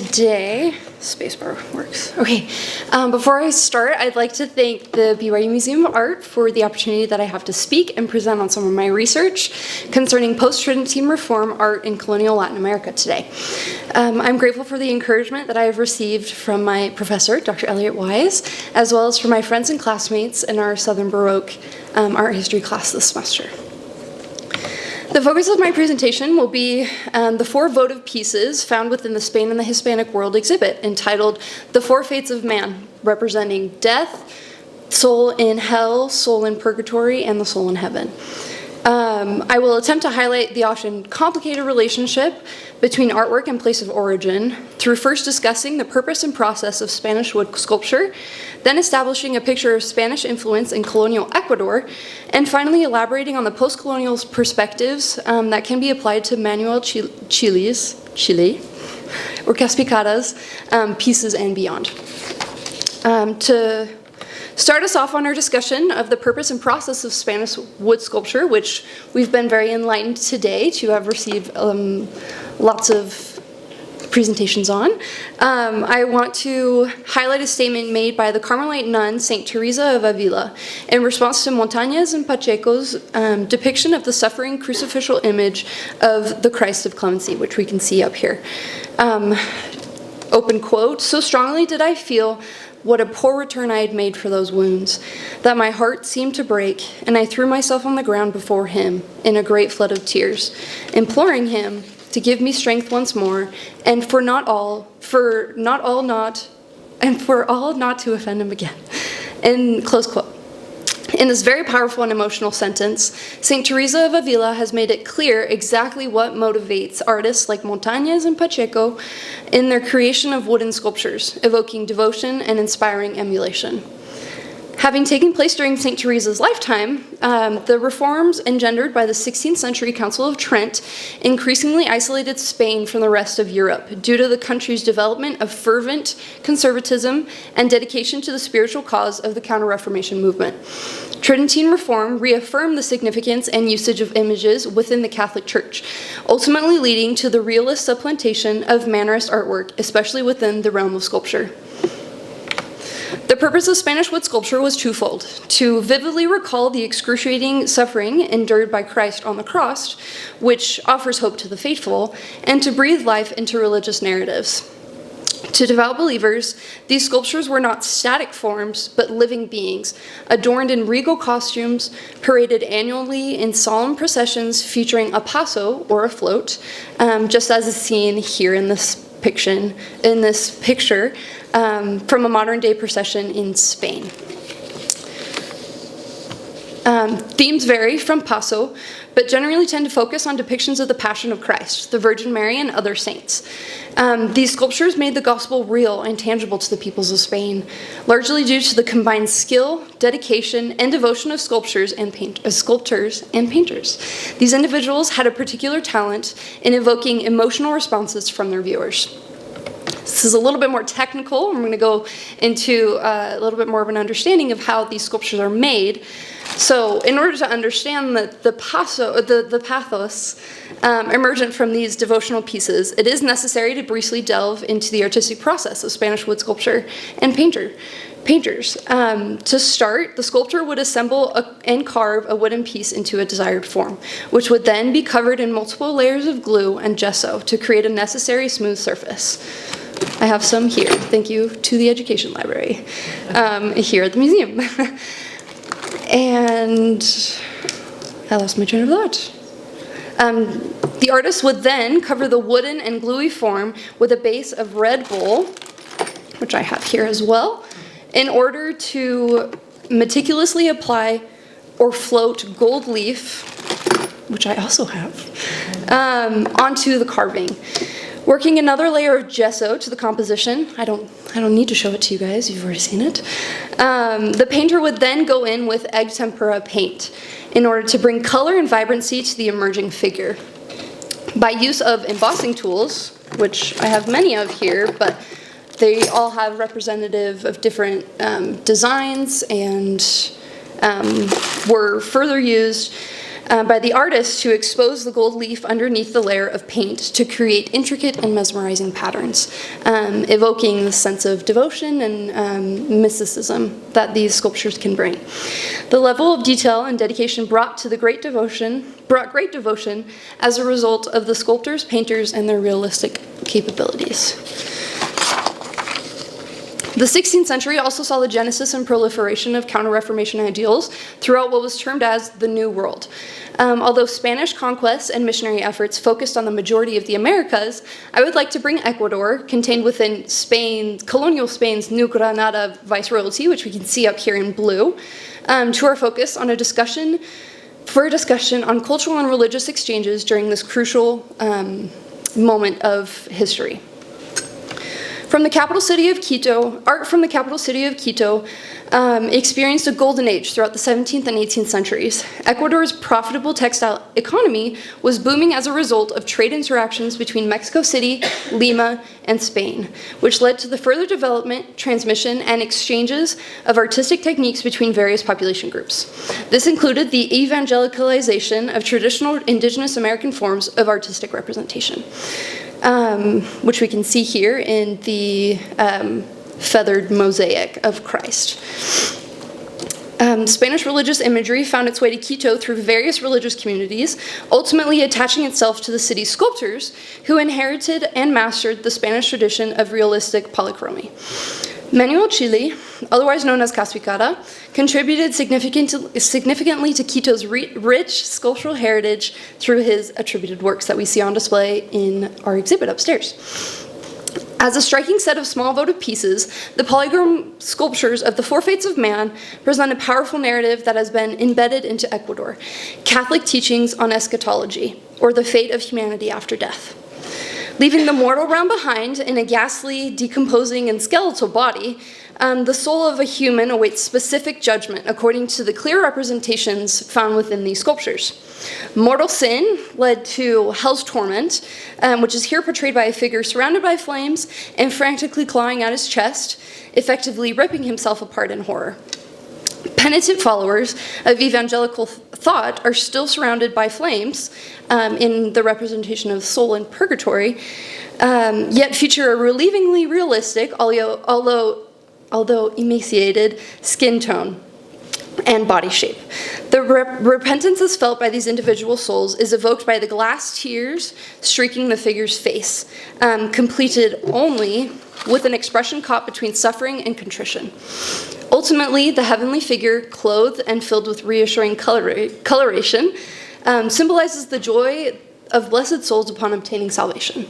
today. Spacebar works. Okay. Before I start, I'd like to thank the BYU Museum of Art for the opportunity that I have to speak and present on some of my research concerning post-Tridentine reform art in colonial Latin America today. I'm grateful for the encouragement that I have received from my professor, Dr. Elliott Wise, as well as from my friends and classmates in our Southern Baroque art history class this semester. The focus of my presentation will be the 4 votive pieces found within the Spain and the Hispanic World exhibit entitled The Four Fates of Man, representing death, soul in hell, soul in purgatory, and the soul in heaven. I will attempt to highlight the often complicated relationship between artwork and place of origin through first discussing the purpose and process of Spanish wood sculpture, then establishing a picture of Spanish influence in colonial Ecuador, and finally elaborating on the post-colonial perspectives that can be applied to Manuel Chile, or Caspicara's pieces and beyond. To start us off on our discussion of the purpose and process of Spanish wood sculpture, which we've been very enlightened today to have received lots of presentations on. I want to highlight a statement made by the Carmelite nun, St. Teresa of Avila, in response to Montañez and Pacheco's depiction of the suffering crucificial image of the Christ of Clemency, which we can see up here. Open quote, "So strongly did I feel what a poor return I had made for those wounds, that my heart seemed to break, and I threw myself on the ground before him in a great flood of tears, imploring him to give me strength once more, and for all not to offend him again." And close quote. In this very powerful and emotional sentence, St. Teresa of Avila has made it clear exactly what motivates artists like Montañez and Pacheco in their creation of wooden sculptures, evoking devotion and inspiring emulation. Having taken place during St. Teresa's lifetime, the reforms engendered by the 16th century Council of Trent increasingly isolated Spain from the rest of Europe due to the country's development of fervent conservatism and dedication to the spiritual cause of the Counter-Reformation movement. Tridentine reform reaffirmed the significance and usage of images within the Catholic Church, ultimately leading to the realist supplantation of Mannerist artwork, especially within the realm of sculpture. The purpose of Spanish wood sculpture was twofold: to vividly recall the excruciating suffering endured by Christ on the cross, which offers hope to the faithful, and to breathe life into religious narratives. To devout believers, these sculptures were not static forms, but living beings, adorned in regal costumes, paraded annually in solemn processions featuring a paso, or a float, just as is seen here in this picture from a modern-day procession in Spain. Themes vary from paso, but generally tend to focus on depictions of the Passion of Christ, the Virgin Mary, and other saints. These sculptures made the gospel real and tangible to the peoples of Spain, largely due to the combined skill, dedication, and devotion of sculptors and painters. These individuals had a particular talent in evoking emotional responses from their viewers. This is a little bit more technical. I'm going to go into a little bit more of an understanding of how these sculptures are made. So in order to understand the pathos emergent from these devotional pieces, it is necessary to briefly delve into the artistic process of Spanish wood sculpture and painters. To start, the sculptor would assemble and carve a wooden piece into a desired form, which would then be covered in multiple layers of glue and gesso to create a necessary smooth surface. I have some here. Thank you to the Education Library here at the museum. And I lost my train of thought. The artist would then cover the wooden and gluey form with a base of Red Bull, which I have here as well, in order to meticulously apply or float gold leaf, which I also have, onto the carving. Working another layer of gesso to the composition, I don't need to show it to you guys, you've already seen it. The painter would then go in with egg tempera paint in order to bring color and vibrancy to the emerging figure. By use of embossing tools, which I have many of here, but they all have representative of different designs and were further used by the artist to expose the gold leaf underneath the layer of paint to create intricate and mesmerizing patterns, evoking the sense of devotion and mysticism that these sculptures can bring. The level of detail and dedication brought great devotion as a result of the sculptors, painters, and their realistic capabilities. The 16th century also saw the genesis and proliferation of Counter-Reformation ideals throughout what was termed as the New World. Although Spanish conquest and missionary efforts focused on the majority of the Americas, I would like to bring Ecuador, contained within Spain, colonial Spain's New Granada viceroyalty, which we can see up here in blue, to our focus on a discussion on cultural and religious exchanges during this crucial moment of history. From the capital city of Quito, art from the capital city of Quito experienced a golden age throughout the 17th and 18th centuries. Ecuador's profitable textile economy was booming as a result of trade interactions between Mexico City, Lima, and Spain, which led to the further development, transmission, and exchanges of artistic techniques between various population groups. This included the evangelicalization of traditional indigenous American forms of artistic representation. Which we can see here in the feathered mosaic of Christ. Spanish religious imagery found its way to Quito through various religious communities, ultimately attaching itself to the city's sculptors, who inherited and mastered the Spanish tradition of realistic polychromy. Manuel Chile, otherwise known as Caspicara, contributed significantly to Quito's rich sculptural heritage through his attributed works that we see on display in our exhibit upstairs. As a striking set of small votive pieces, the polychrome sculptures of the Four Fates of Man present a powerful narrative that has been embedded into Ecuador: Catholic teachings on eschatology, or the fate of humanity after death. Leaving the mortal realm behind in a ghastly, decomposing, and skeletal body, the soul of a human awaits specific judgment according to the clear representations found within these sculptures. Mortal sin led to hell's torment, which is here portrayed by a figure surrounded by flames and frantically clawing at his chest, effectively ripping himself apart in horror. Penitent followers of evangelical thought are still surrounded by flames in the representation of soul in purgatory, yet feature a relievingly realistic, although emaciated, skin tone and body shape. The repentance is felt by these individual souls is evoked by the glass tears streaking the figure's face, completed only with an expression caught between suffering and contrition. Ultimately, the heavenly figure, clothed and filled with reassuring coloration, symbolizes the joy of blessed souls upon obtaining salvation.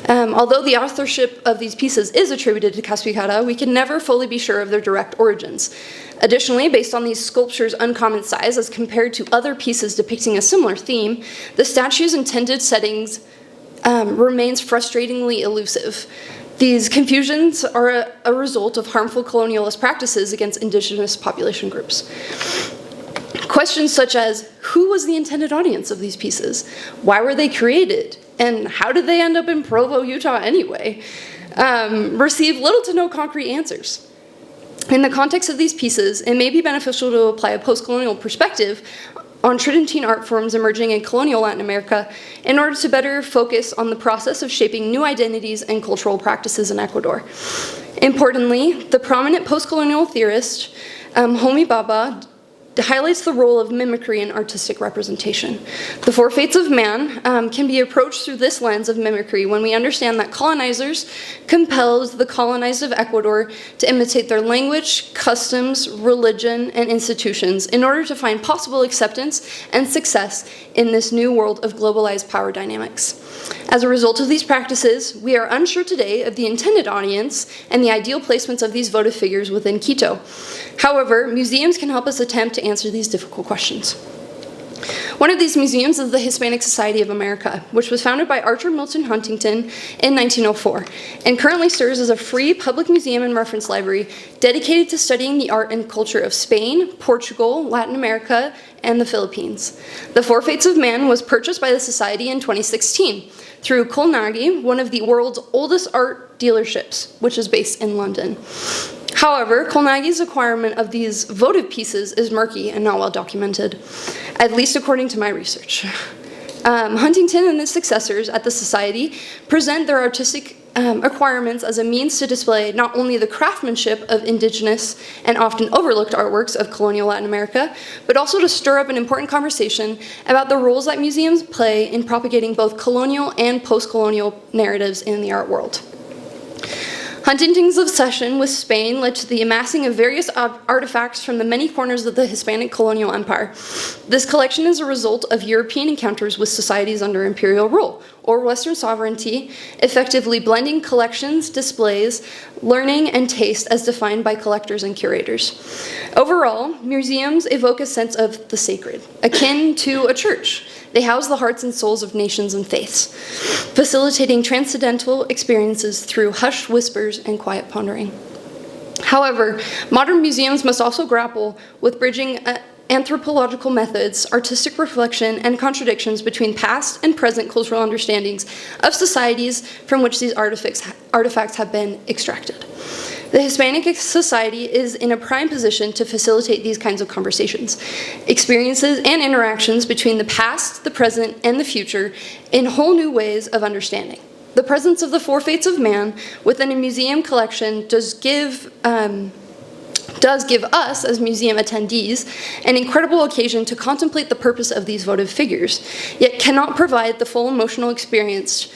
Although the authorship of these pieces is attributed to Caspicara, we can never fully be sure of their direct origins. Additionally, based on these sculptures' uncommon size as compared to other pieces depicting a similar theme, the statue's intended settings remains frustratingly elusive. These confusions are a result of harmful colonialist practices against indigenous population groups. Questions such as, who was the intended audience of these pieces? Why were they created? And how did they end up in Provo, Utah anyway? Receive little to no concrete answers. In the context of these pieces, it may be beneficial to apply a post-colonial perspective on Tridentine art forms emerging in colonial Latin America in order to better focus on the process of shaping new identities and cultural practices in Ecuador. Importantly, the prominent post-colonial theorist, Homi Bhabha, highlights the role of mimicry in artistic representation. The Four Fates of Man can be approached through this lens of mimicry when we understand that colonizers compelled the colonized of Ecuador to imitate their language, customs, religion, and institutions in order to find possible acceptance and success in this new world of globalized power dynamics. As a result of these practices, we are unsure today of the intended audience and the ideal placements of these votive figures within Quito. However, museums can help us attempt to answer these difficult questions. One of these museums is the Hispanic Society of America, which was founded by Archer Milton Huntington in 1904, and currently serves as a free public museum and reference library dedicated to studying the art and culture of Spain, Portugal, Latin America, and the Philippines. The Four Fates of Man was purchased by the Society in 2016 through Colonial, one of the world's oldest art dealerships, which is based in London. However, Colnagi's acquirement of these votive pieces is murky and not well documented, at least according to my research. Huntington and his successors at the Society present their artistic acquirements as a means to display not only the craftsmanship of indigenous and often overlooked artworks of colonial Latin America, but also to stir up an important conversation about the roles that museums play in propagating both colonial and post-colonial narratives in the art world. Huntington's obsession with Spain led to the amassing of various artifacts from the many corners of the Hispanic colonial empire. This collection is a result of European encounters with societies under imperial rule, or Western sovereignty, effectively blending collections, displays, learning, and taste as defined by collectors and curators. Overall, museums evoke a sense of the sacred, akin to a church. They house the hearts and souls of nations and faiths, facilitating transcendental experiences through hushed whispers and quiet pondering. However, modern museums must also grapple with bridging anthropological methods, artistic reflection, and contradictions between past and present cultural understandings of societies from which these artifacts have been extracted. The Hispanic Society is in a prime position to facilitate these kinds of conversations, experiences, and interactions between the past, the present, and the future in whole new ways of understanding. The presence of the four fates of man within a museum collection does give us, as museum attendees, an incredible occasion to contemplate the purpose of these votive figures, yet cannot provide the full emotional experience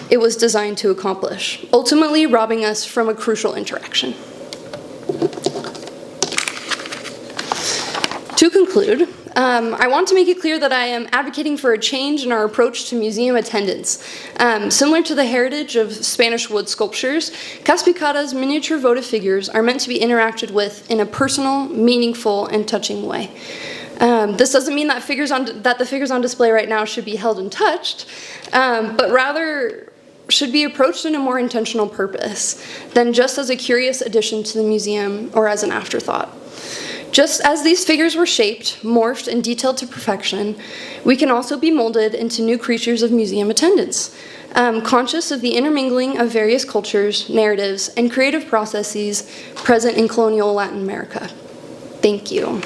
it was designed to accomplish, ultimately robbing us from a crucial interaction. To conclude, I want to make it clear that I am advocating for a change in our approach to museum attendance. Similar to the heritage of Spanish wood sculptures, Caspicara's miniature votive figures are meant to be interacted with in a personal, meaningful, and touching way. This doesn't mean that the figures on display right now should be held and touched, but rather should be approached in a more intentional purpose than just as a curious addition to the museum or as an afterthought. Just as these figures were shaped, morphed, and detailed to perfection, we can also be molded into new creatures of museum attendance, conscious of the intermingling of various cultures, narratives, and creative processes present in colonial Latin America. Thank you.